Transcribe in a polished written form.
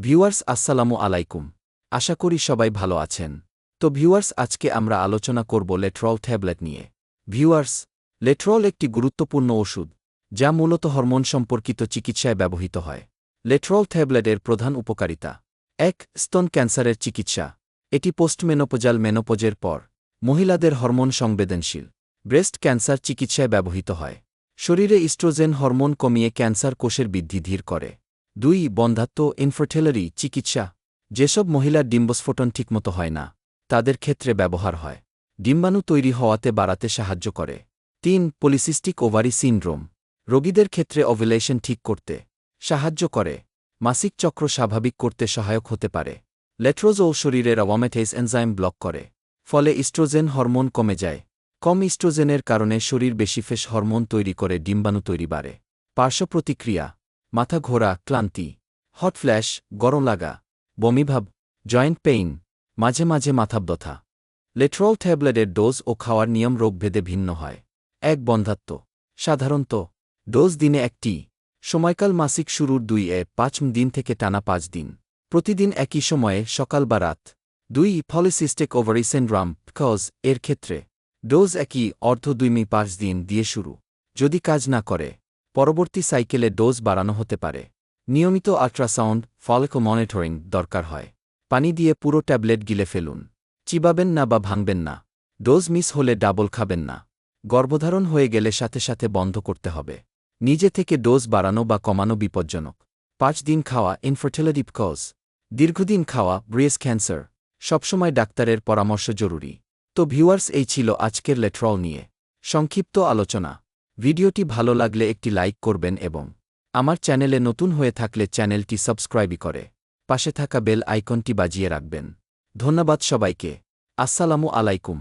Viewers আসসালামু আলাইকুম। আশা করি সবাই ভালো আছেন। তো ভিউয়ার্স আজকে আমরা আলোচনা করব লেট্রল ট্যাবলেট নিয়ে। ভিউয়ার্স, লেট্রল একটি গুরুত্বপূর্ণ ওষুধ যা মূলত হরমোন সম্পর্কিত চিকিৎসায় ব্যবহৃত হয়। লেট্রল ট্যাবলেটের প্রধান উপকারিতা: ১. স্তন ক্যান্সারের চিকিৎসা। এটি পোস্টমেনোপজাল মেনোপজের পর মহিলাদের হরমোন সংবেদনশীল ব্রেস্ট ক্যান্সার চিকিৎসায় ব্যবহৃত হয়। শরীরে ইস্ট্রোজেন হরমোন কমিয়ে ক্যান্সার কোষের বৃদ্ধি ধীর করে। ২. বন্ধ্যাত্ব ইনফার্টিলিটি চিকিৎসা। যেসব মহিলার ডিম্বস্ফোটন ঠিকমতো হয় না, তাদের ক্ষেত্রে ব্যবহার হয়। ডিম্বাণু তৈরি হওয়াতে বাড়াতে সাহায্য করে। ৩. পলিসিস্টিক ওভারি সিনড্রোম রোগীদের ক্ষেত্রে ওভুলেশন ঠিক করতে সাহায্য করে। মাসিক চক্র স্বাভাবিক করতে সহায়ক হতে পারে। লেট্রোজোল শরীরের অ্যারোমেটেজ এনজাইম ব্লক করে, ফলে ইস্ট্রোজেন হরমোন কমে যায়। কম ইস্ট্রোজেনের কারণে শরীর বেশি ফেস হরমোন তৈরি করে ডিম্বাণু তৈরি বাড়ে। পার্শ্ব প্রতিক্রিয়া: মাথা ঘোরা, ক্লান্তি, হট ফ্ল্যাশ, গরম লাগা, বমিভাব, জয়েন্ট পেইন, মাঝে মাঝে মাথা ব্যথা। লেট্রল ট্যাবলেটের ডোজ ও খাওয়ার নিয়ম রোগভেদে ভিন্ন হয়। ১. বন্ধ্যাত্ব সাধারণত ডোজ দিনে ১টি। সময়কাল মাসিক শুরুর ২-৫ দিন থেকে টানা ৫ দিন। প্রতিদিন একই সময়ে সকাল বা রাত। ২. পলিসিস্টিক ওভারি সিনড্রোম কজ এর ক্ষেত্রে ডোজ একই, অর্ধ ২-৫ দিন দিয়ে শুরু। যদি কাজ না করে, পরবর্তী সাইকেলে ডোজ বাড়ানো হতে পারে। নিয়মিত আল্ট্রাসাউন্ড ফলিকল মনিটরিং দরকার হয়। পানি দিয়ে পুরো ট্যাবলেট গিলে ফেলুন। চিবাবেন না বা ভাঙবেন না। ডোজ মিস হলে ডাবল খাবেন না। গর্ভধারণ হয়ে গেলে সাথে সাথে বন্ধ করতে হবে। নিজে থেকে ডোজ বাড়ানো বা কমানো বিপজ্জনক। ৫ দিন খাওয়া ইনফার্টিলিটি কজ। দীর্ঘদিন খাওয়া ব্রেস্ট ক্যান্সার। সবসময় ডাক্তারের পরামর্শ জরুরি। তো ভিউয়ার্স, এই ছিল আজকের লেট্রল নিয়ে সংক্ষিপ্ত আলোচনা। ভিডিওটি ভালো লাগলে একটি লাইক করবেন এবং আমার চ্যানেলে নতুন হয়ে থাকলে চ্যানেলটি সাবস্ক্রাইব করে পাশে থাকা বেল আইকনটি বাজিয়ে রাখবেন। ধন্যবাদ সবাইকে। আসসালামু আলাইকুম।